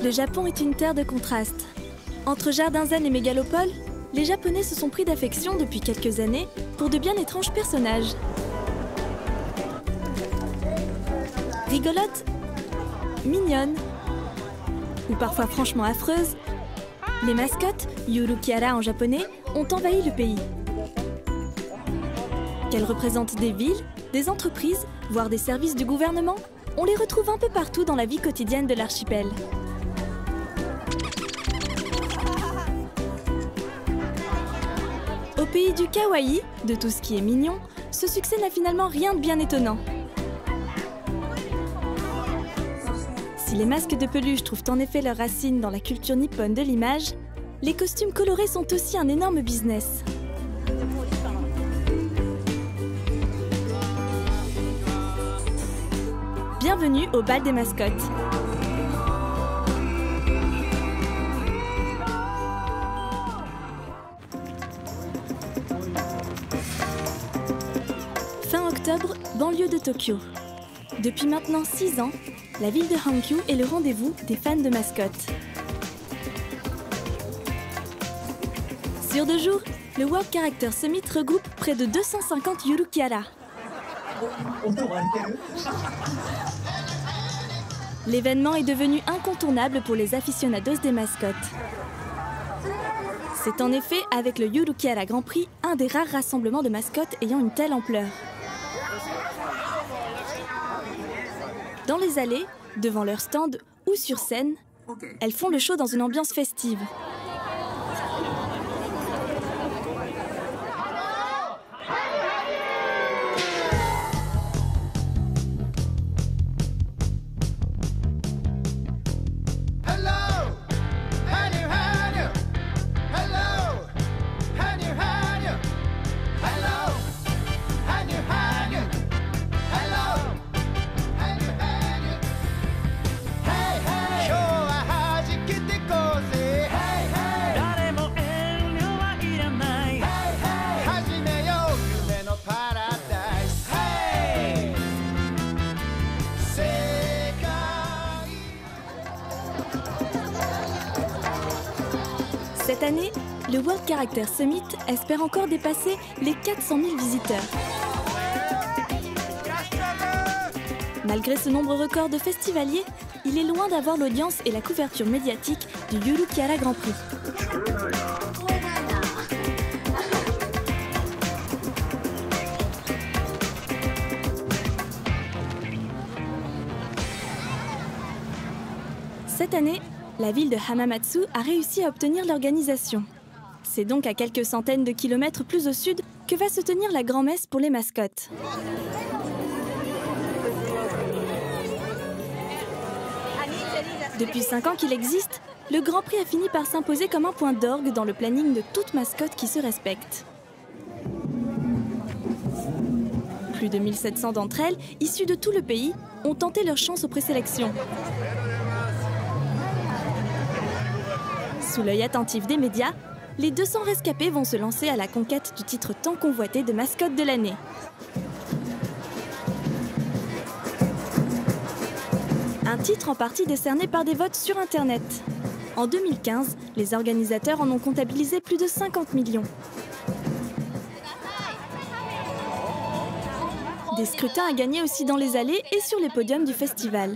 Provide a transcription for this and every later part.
Le Japon est une terre de contrastes. Entre jardins zen et mégalopoles, les Japonais se sont pris d'affection depuis quelques années pour de bien étranges personnages. Rigolotes, mignonnes ou parfois franchement affreuses, les mascottes, Yurukiara en japonais, ont envahi le pays. Qu'elles représentent des villes, des entreprises, voire des services du gouvernement, on les retrouve un peu partout dans la vie quotidienne de l'archipel. Au pays du kawaii, de tout ce qui est mignon, ce succès n'a finalement rien de bien étonnant. Si les masques de peluche trouvent en effet leurs racines dans la culture nippone de l'image, les costumes colorés sont aussi un énorme business. Bienvenue au bal des mascottes. Fin octobre, banlieue de Tokyo. Depuis maintenant 6 ans, la ville de Hankyu est le rendez-vous des fans de mascottes. Sur 2 jours, le World Character Summit regroupe près de 250 Yurukiara. L'événement est devenu incontournable pour les aficionados des mascottes. C'est en effet, avec le Yurukiara Grand Prix, un des rares rassemblements de mascottes ayant une telle ampleur. Dans les allées, devant leur stand ou sur scène, elles font le show dans une ambiance festive. Cette année, le World Character Summit espère encore dépasser les 400 000 visiteurs. Malgré ce nombre record de festivaliers, il est loin d'avoir l'audience et la couverture médiatique du Yurukiara Grand Prix. Cette année, la ville de Hamamatsu a réussi à obtenir l'organisation. C'est donc à quelques centaines de kilomètres plus au sud que va se tenir la grand-messe pour les mascottes. Depuis 5 ans qu'il existe, le Grand Prix a fini par s'imposer comme un point d'orgue dans le planning de toute mascotte qui se respecte. Plus de 1700 d'entre elles, issues de tout le pays, ont tenté leur chance aux présélections. Sous l'œil attentif des médias, les 200 rescapés vont se lancer à la conquête du titre tant convoité de mascotte de l'année. Un titre en partie décerné par des votes sur Internet. En 2015, les organisateurs en ont comptabilisé plus de 50 millions. Des scrutins à gagner aussi dans les allées et sur les podiums du festival.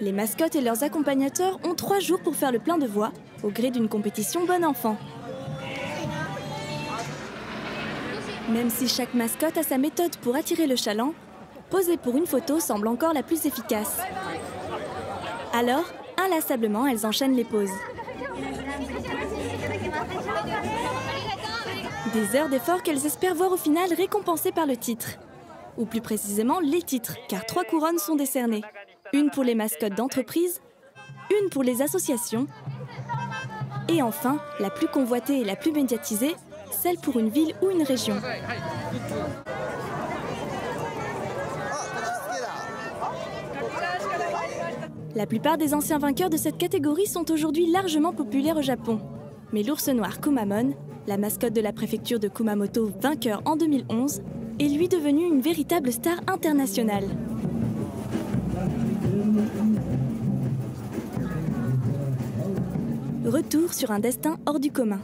Les mascottes et leurs accompagnateurs ont 3 jours pour faire le plein de voix, au gré d'une compétition bon enfant. Même si chaque mascotte a sa méthode pour attirer le chaland, poser pour une photo semble encore la plus efficace. Alors, inlassablement, elles enchaînent les poses. Des heures d'effort qu'elles espèrent voir au final récompensées par le titre. Ou plus précisément, les titres, car 3 couronnes sont décernées. Une pour les mascottes d'entreprise, une pour les associations, et enfin, la plus convoitée et la plus médiatisée, celle pour une ville ou une région. La plupart des anciens vainqueurs de cette catégorie sont aujourd'hui largement populaires au Japon. Mais l'ours noir Kumamon, la mascotte de la préfecture de Kumamoto, vainqueur en 2011, est lui devenu une véritable star internationale. retour sur un destin hors du commun.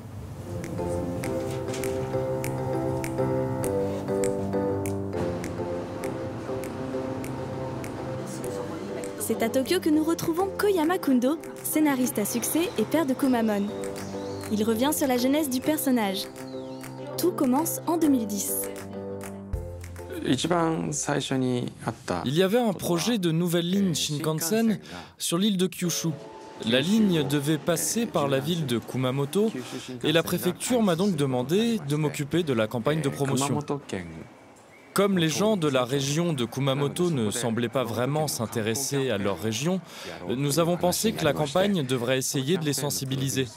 C'est à Tokyo que nous retrouvons Koyama Kundo, scénariste à succès et père de Kumamon. Il revient sur la genèse du personnage. Tout commence en 2010. Il y avait un projet de nouvelle ligne Shinkansen sur l'île de Kyushu. La ligne devait passer par la ville de Kumamoto et la préfecture m'a donc demandé de m'occuper de la campagne de promotion. Comme les gens de la région de Kumamoto ne semblaient pas vraiment s'intéresser à leur région, nous avons pensé que la campagne devrait essayer de les sensibiliser.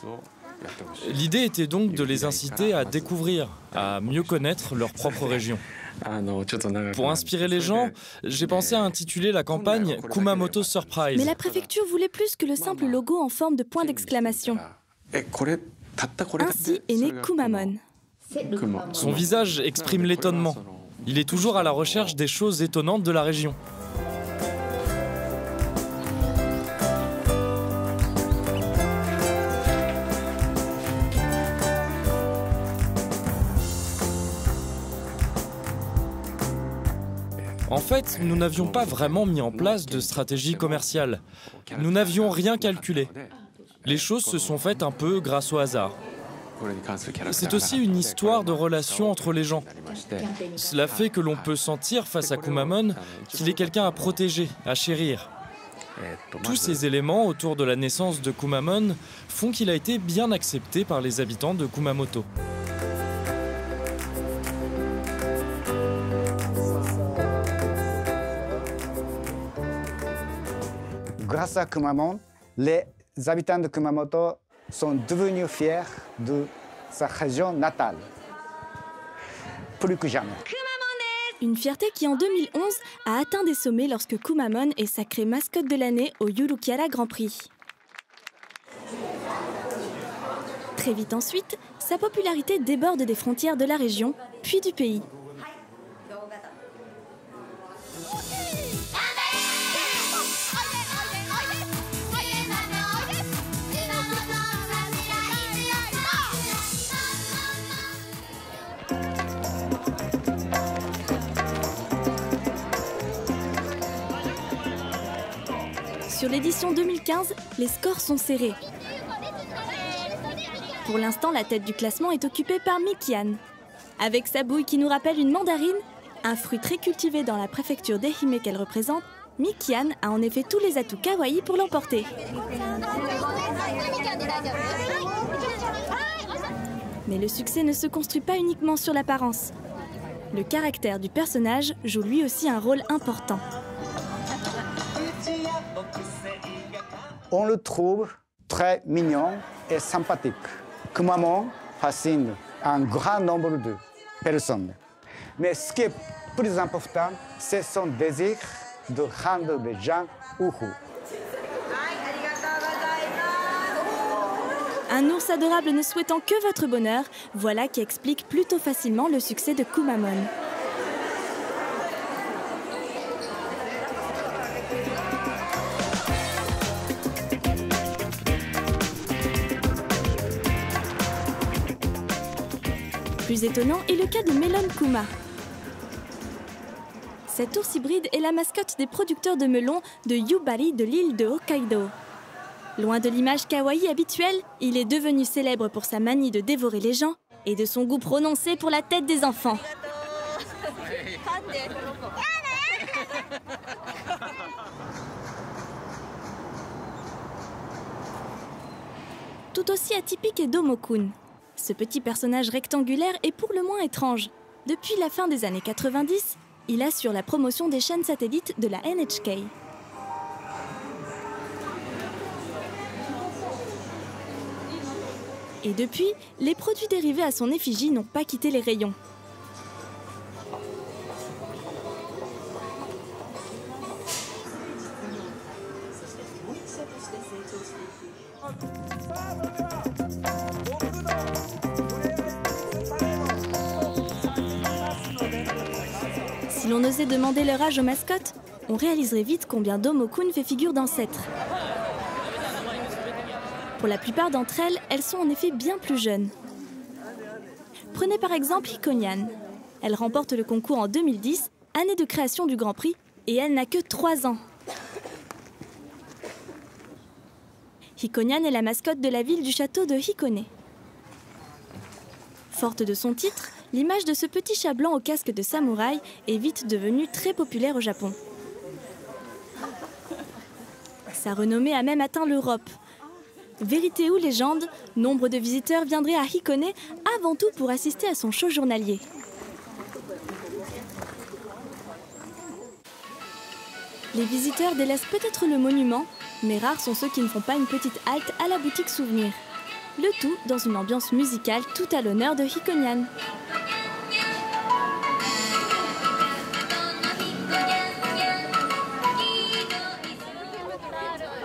L'idée était donc de les inciter à découvrir, à mieux connaître leur propre région. Pour inspirer les gens, j'ai pensé à intituler la campagne Kumamoto Surprise. Mais la préfecture voulait plus que le simple logo en forme de point d'exclamation. Ainsi est né Kumamon. Son visage exprime l'étonnement. Il est toujours à la recherche des choses étonnantes de la région. En fait, nous n'avions pas vraiment mis en place de stratégie commerciale. Nous n'avions rien calculé. Les choses se sont faites un peu grâce au hasard. C'est aussi une histoire de relation entre les gens. Cela fait que l'on peut sentir face à Kumamon qu'il est quelqu'un à protéger, à chérir. Tous ces éléments autour de la naissance de Kumamon font qu'il a été bien accepté par les habitants de Kumamoto. Grâce à Kumamon, les habitants de Kumamoto sont devenus fiers de sa région natale, plus que jamais. Une fierté qui, en 2011, a atteint des sommets lorsque Kumamon est sacrée mascotte de l'année au Yurukiara Grand Prix. Très vite ensuite, sa popularité déborde des frontières de la région, puis du pays. Sur l'édition 2015, les scores sont serrés. Pour l'instant, la tête du classement est occupée par Mikian. Avec sa bouille qui nous rappelle une mandarine, un fruit très cultivé dans la préfecture d'Ehime qu'elle représente, Mikian a en effet tous les atouts kawaii pour l'emporter. Mais le succès ne se construit pas uniquement sur l'apparence. Le caractère du personnage joue lui aussi un rôle important. On le trouve très mignon et sympathique. Kumamon fascine un grand nombre de personnes. Mais ce qui est plus important, c'est son désir de rendre les gens heureux. Un ours adorable ne souhaitant que votre bonheur, voilà qui explique plutôt facilement le succès de Kumamon. Plus étonnant est le cas de Melon Kuma. Cet ours hybride est la mascotte des producteurs de melons de Yubari de l'île de Hokkaido. Loin de l'image kawaii habituelle, il est devenu célèbre pour sa manie de dévorer les gens et de son goût prononcé pour la tête des enfants. Tout aussi atypique est Domo-kun. Ce petit personnage rectangulaire est pour le moins étrange. Depuis la fin des années 90, il assure la promotion des chaînes satellites de la NHK. Et depuis, les produits dérivés à son effigie n'ont pas quitté les rayons. Si l'on osait demander leur âge aux mascottes, on réaliserait vite combien Domo-kun fait figure d'ancêtre. Pour la plupart d'entre elles, elles sont en effet bien plus jeunes. Prenez par exemple Hikonian. Elle remporte le concours en 2010, année de création du Grand Prix, et elle n'a que 3 ans. Hikonian est la mascotte de la ville du château de Hikone. Forte de son titre, l'image de ce petit chat blanc au casque de samouraï est vite devenue très populaire au Japon. Sa renommée a même atteint l'Europe. Vérité ou légende, nombre de visiteurs viendraient à Hikone avant tout pour assister à son show journalier. Les visiteurs délaissent peut-être le monument, mais rares sont ceux qui ne font pas une petite halte à la boutique souvenir. Le tout dans une ambiance musicale tout à l'honneur de Hikonian.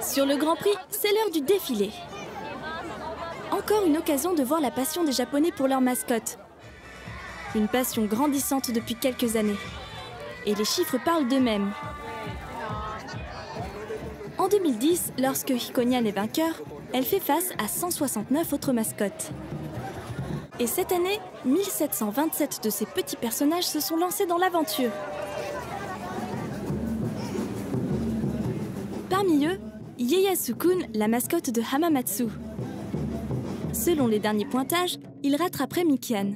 Sur le Grand Prix, c'est l'heure du défilé. Encore une occasion de voir la passion des Japonais pour leur mascotte. Une passion grandissante depuis quelques années. Et les chiffres parlent d'eux-mêmes. En 2010, lorsque Hikonian est vainqueur, elle fait face à 169 autres mascottes. Et cette année, 1727 de ces petits personnages se sont lancés dans l'aventure. Parmi eux, Ieyasu-kun, la mascotte de Hamamatsu. Selon les derniers pointages, il rattraperait Mikian.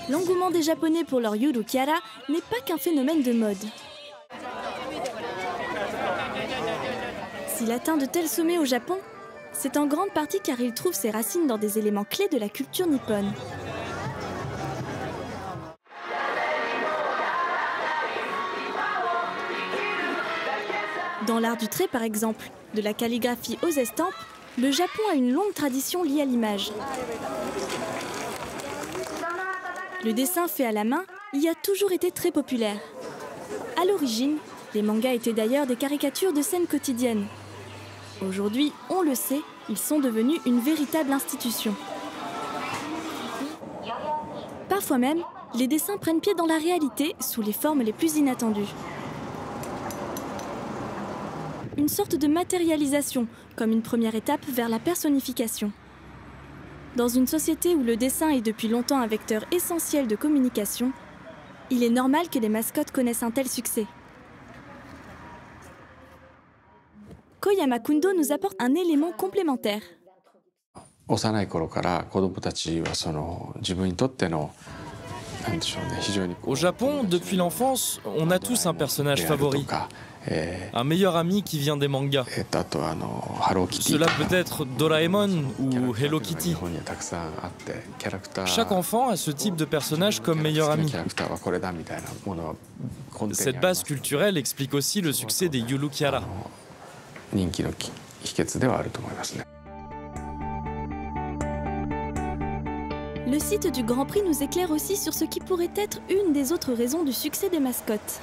L'engouement des Japonais pour leur Yurukiara n'est pas qu'un phénomène de mode. S'il atteint de tels sommets au Japon, c'est en grande partie car il trouve ses racines dans des éléments clés de la culture nippone. Dans l'art du trait par exemple, de la calligraphie aux estampes, le Japon a une longue tradition liée à l'image. Le dessin fait à la main y a toujours été très populaire. À l'origine, les mangas étaient d'ailleurs des caricatures de scènes quotidiennes. Aujourd'hui, on le sait, ils sont devenus une véritable institution. Parfois même, les dessins prennent pied dans la réalité sous les formes les plus inattendues. Une sorte de matérialisation, comme une première étape vers la personnification. Dans une société où le dessin est depuis longtemps un vecteur essentiel de communication, il est normal que les mascottes connaissent un tel succès. Koyama Kundo nous apporte un élément complémentaire. Au Japon, depuis l'enfance, on a tous un personnage favori. Un meilleur ami qui vient des mangas. Cela peut être Doraemon ou Hello Kitty. Chaque enfant a ce type de personnage comme meilleur ami. Cette base culturelle explique aussi le succès des Yurukiara. Le site du Grand Prix nous éclaire aussi sur ce qui pourrait être une des autres raisons du succès des mascottes.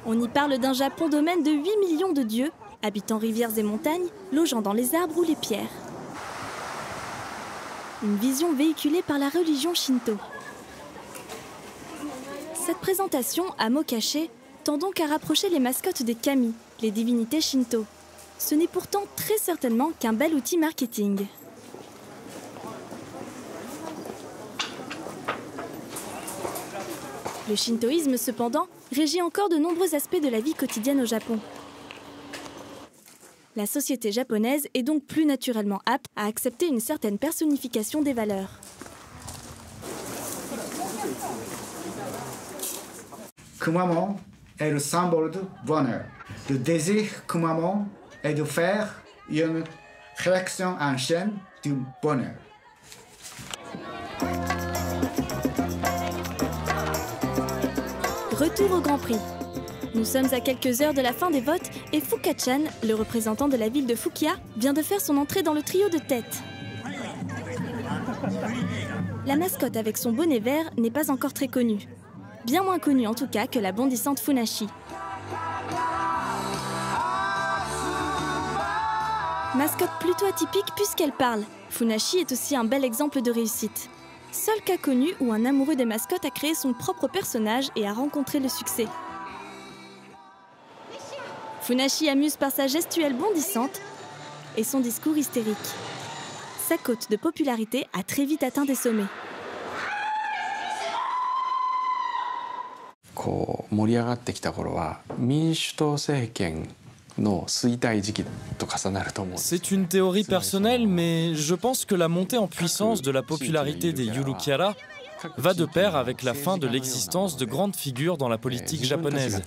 On y parle d'un Japon domaine de 8 millions de dieux, habitant rivières et montagnes, logeant dans les arbres ou les pierres. Une vision véhiculée par la religion Shinto. Cette présentation, à mots cachés, tend donc à rapprocher les mascottes des kami, les divinités Shinto. Ce n'est pourtant très certainement qu'un bel outil marketing. Le shintoïsme, cependant, régit encore de nombreux aspects de la vie quotidienne au Japon. La société japonaise est donc plus naturellement apte à accepter une certaine personnification des valeurs. Kumamon est le symbole du bonheur. Le désir Kumamon est de faire une réaction en chaîne du bonheur. Retour au Grand Prix. Nous sommes à quelques heures de la fin des votes et Fuka-chan, le représentant de la ville de Fukia, vient de faire son entrée dans le trio de tête. La mascotte avec son bonnet vert n'est pas encore très connue. Bien moins connue en tout cas que la bondissante Funashi. Mascotte plutôt atypique puisqu'elle parle, Funashi est aussi un bel exemple de réussite. seul cas connu où un amoureux des mascottes a créé son propre personnage et a rencontré le succès. Funashi amuse par sa gestuelle bondissante et son discours hystérique. Sa cote de popularité a très vite atteint des sommets. C'est une théorie personnelle, mais je pense que la montée en puissance de la popularité des Yurukiara va de pair avec la fin de l'existence de grandes figures dans la politique japonaise.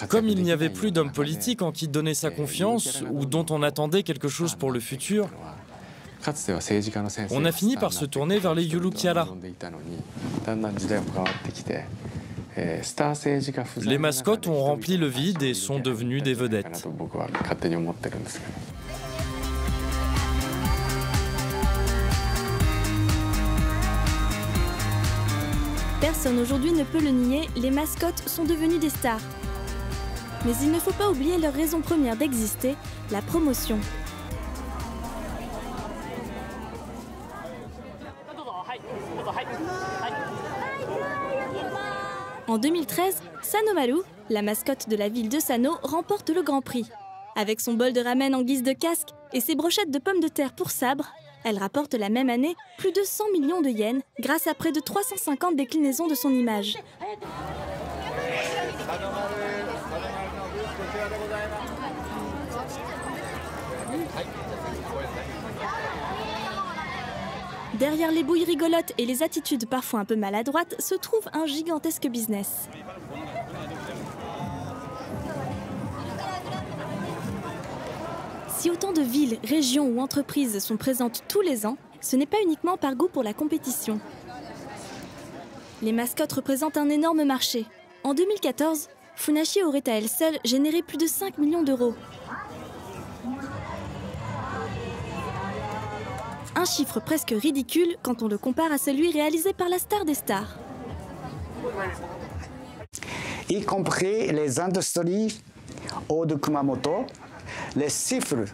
Comme il n'y avait plus d'hommes politiques en qui donner sa confiance ou dont on attendait quelque chose pour le futur, on a fini par se tourner vers les Yurukiara. Les mascottes ont rempli le vide et sont devenues des vedettes. Personne aujourd'hui ne peut le nier, les mascottes sont devenues des stars. Mais il ne faut pas oublier leur raison première d'exister, la promotion. En 2013, Sanomaru, la mascotte de la ville de Sano, remporte le Grand Prix. Avec son bol de ramen en guise de casque et ses brochettes de pommes de terre pour sabre, elle rapporte la même année plus de 100 millions de yens grâce à près de 350 déclinaisons de son image. Derrière les bouilles rigolotes et les attitudes parfois un peu maladroites se trouve un gigantesque business. Si autant de villes, régions ou entreprises sont présentes tous les ans, ce n'est pas uniquement par goût pour la compétition. Les mascottes représentent un énorme marché. En 2014, Funashi aurait à elle seule généré plus de 5 millions d'euros. Un chiffre presque ridicule quand on le compare à celui réalisé par la star des stars. Y compris les industries hors de Kumamoto, les chiffres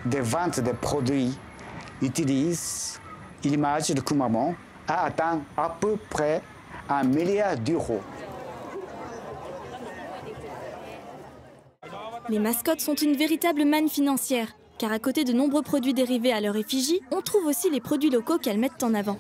de vente des produits utilisent l'image de Kumamon a atteint à peu près 1 milliard d'euros. Les mascottes sont une véritable manne financière, car à côté de nombreux produits dérivés à leur effigie, on trouve aussi les produits locaux qu'elles mettent en avant.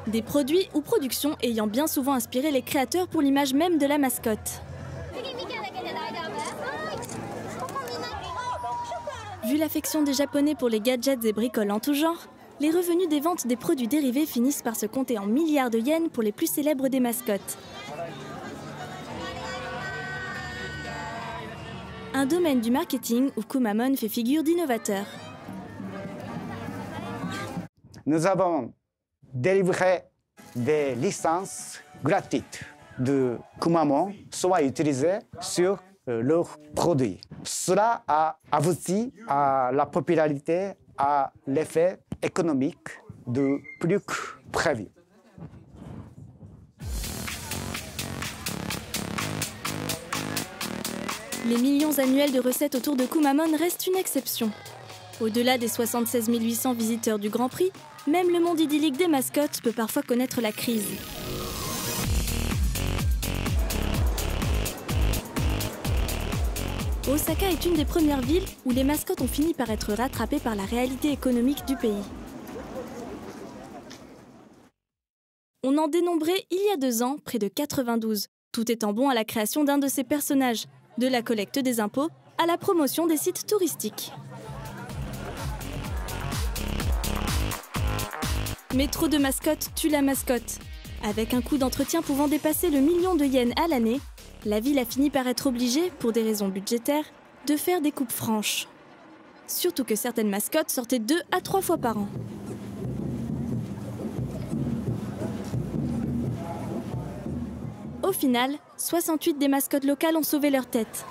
Des produits ou productions ayant bien souvent inspiré les créateurs pour l'image même de la mascotte. Vu l'affection des Japonais pour les gadgets et bricoles en tout genre, les revenus des ventes des produits dérivés finissent par se compter en milliards de yens pour les plus célèbres des mascottes. Un domaine du marketing où Kumamon fait figure d'innovateur. Nous avons délivré des licences gratuites de Kumamon, soit utilisées sur leurs produits. Cela a abouti à la popularité, à l'effet économique de plus que prévu. Les millions annuels de recettes autour de Kumamon restent une exception. Au-delà des 76 800 visiteurs du Grand Prix, même le monde idyllique des mascottes peut parfois connaître la crise. Osaka est une des premières villes où les mascottes ont fini par être rattrapées par la réalité économique du pays. On en dénombrait il y a 2 ans près de 92, tout étant bon à la création d'un de ces personnages, de la collecte des impôts à la promotion des sites touristiques. Mais trop de mascottes tue la mascotte. Avec un coût d'entretien pouvant dépasser le 1 million de yens à l'année, la ville a fini par être obligée, pour des raisons budgétaires, de faire des coupes franches. Surtout que certaines mascottes sortaient 2 à 3 fois par an. Au final, 68 des mascottes locales ont sauvé leur tête.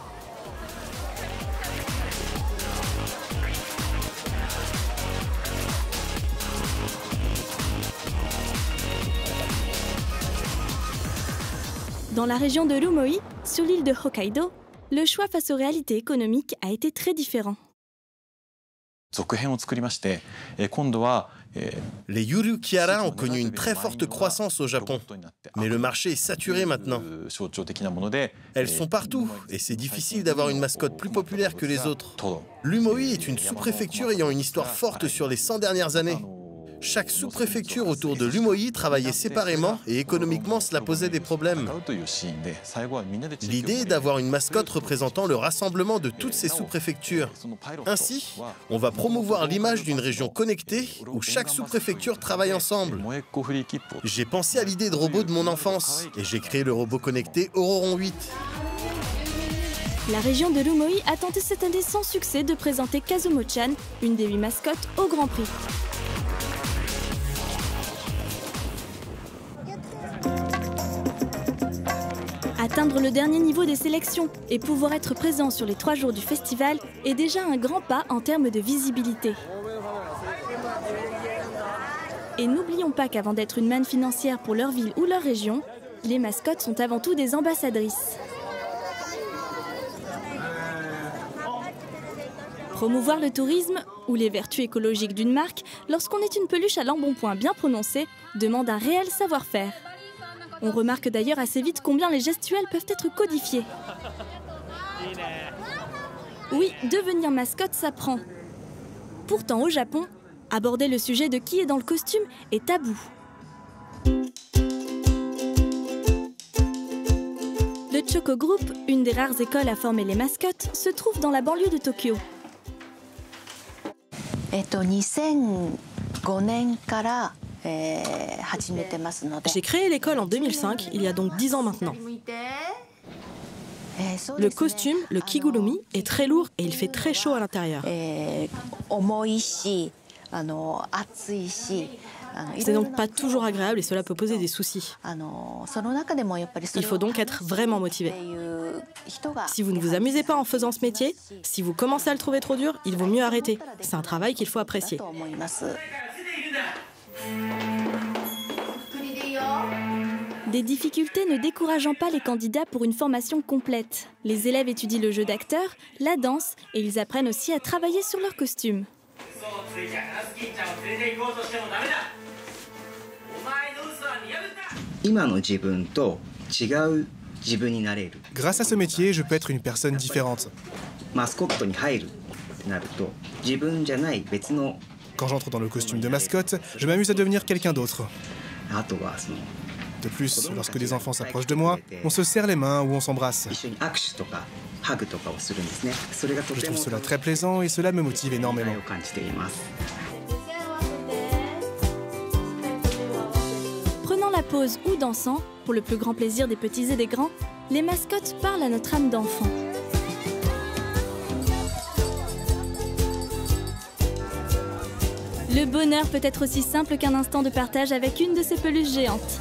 Dans la région de Rumoi, sur l'île de Hokkaido, le choix face aux réalités économiques a été très différent. Les Yurukiara ont connu une très forte croissance au Japon, mais le marché est saturé maintenant. Elles sont partout et c'est difficile d'avoir une mascotte plus populaire que les autres. L'Umoi est une sous-préfecture ayant une histoire forte sur les 100 dernières années. Chaque sous-préfecture autour de l'Umoi travaillait séparément et économiquement cela posait des problèmes. L'idée est d'avoir une mascotte représentant le rassemblement de toutes ces sous-préfectures. Ainsi, on va promouvoir l'image d'une région connectée où chaque sous-préfecture travaille ensemble. J'ai pensé à l'idée de robot de mon enfance et j'ai créé le robot connecté Auroron 8. La région de Rumoi a tenté cette année sans succès de présenter Kazumo-chan, une des 8 mascottes, au Grand Prix. Atteindre le dernier niveau des sélections et pouvoir être présent sur les 3 jours du festival est déjà un grand pas en termes de visibilité. Et n'oublions pas qu'avant d'être une manne financière pour leur ville ou leur région, les mascottes sont avant tout des ambassadrices. Promouvoir le tourisme ou les vertus écologiques d'une marque lorsqu'on est une peluche à l'embonpoint bien prononcée demande un réel savoir-faire. On remarque d'ailleurs assez vite combien les gestuels peuvent être codifiés. Oui, devenir mascotte s'apprend. Pourtant, au Japon, aborder le sujet de qui est dans le costume est tabou. Le Choco Group, une des rares écoles à former les mascottes, se trouve dans la banlieue de Tokyo. J'ai créé l'école en 2005, il y a donc 10 ans maintenant. Le costume, le kigurumi, est très lourd et il fait très chaud à l'intérieur. C'est donc pas toujours agréable et cela peut poser des soucis. Il faut donc être vraiment motivé. Si vous ne vous amusez pas en faisant ce métier, si vous commencez à le trouver trop dur, il vaut mieux arrêter. C'est un travail qu'il faut apprécier. Des difficultés ne décourageant pas les candidats pour une formation complète. Les élèves étudient le jeu d'acteur, la danse et ils apprennent aussi à travailler sur leur costume. Grâce à ce métier, je peux être une personne différente. Quand j'entre dans le costume de mascotte, je m'amuse à devenir quelqu'un d'autre. De plus, lorsque des enfants s'approchent de moi, on se serre les mains ou on s'embrasse. Je trouve cela très plaisant et cela me motive énormément. Prenant la pause ou dansant, pour le plus grand plaisir des petits et des grands, les mascottes parlent à notre âme d'enfant. Le bonheur peut être aussi simple qu'un instant de partage avec une de ces peluches géantes.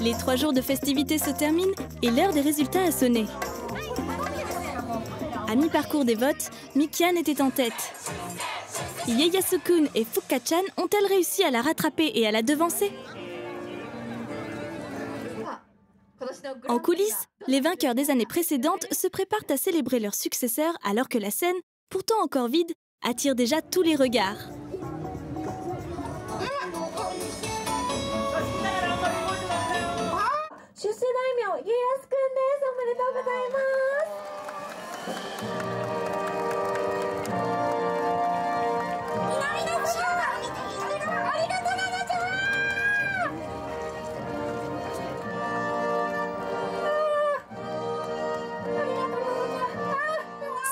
Les 3 jours de festivités se terminent et l'heure des résultats a sonné. À mi-parcours des votes, Mikian était en tête. Ieyasu-kun et Fuka-chan ont-elles réussi à la rattraper et à la devancer? En coulisses, les vainqueurs des années précédentes se préparent à célébrer leurs successeurs alors que la scène, pourtant encore vide, attire déjà tous les regards.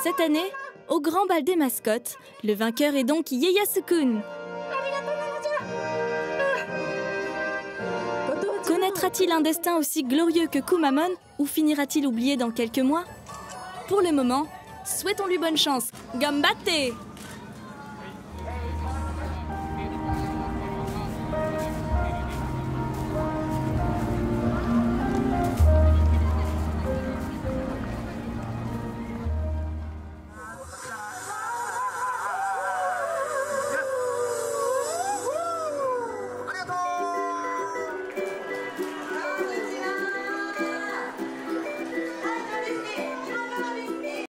Cette année, au grand bal des mascottes, le vainqueur est donc Ieyasu-kun. Connaîtra-t-il un destin aussi glorieux que Kumamon ou finira-t-il oublié dans quelques mois? Pour le moment, souhaitons-lui bonne chance. Gambatte!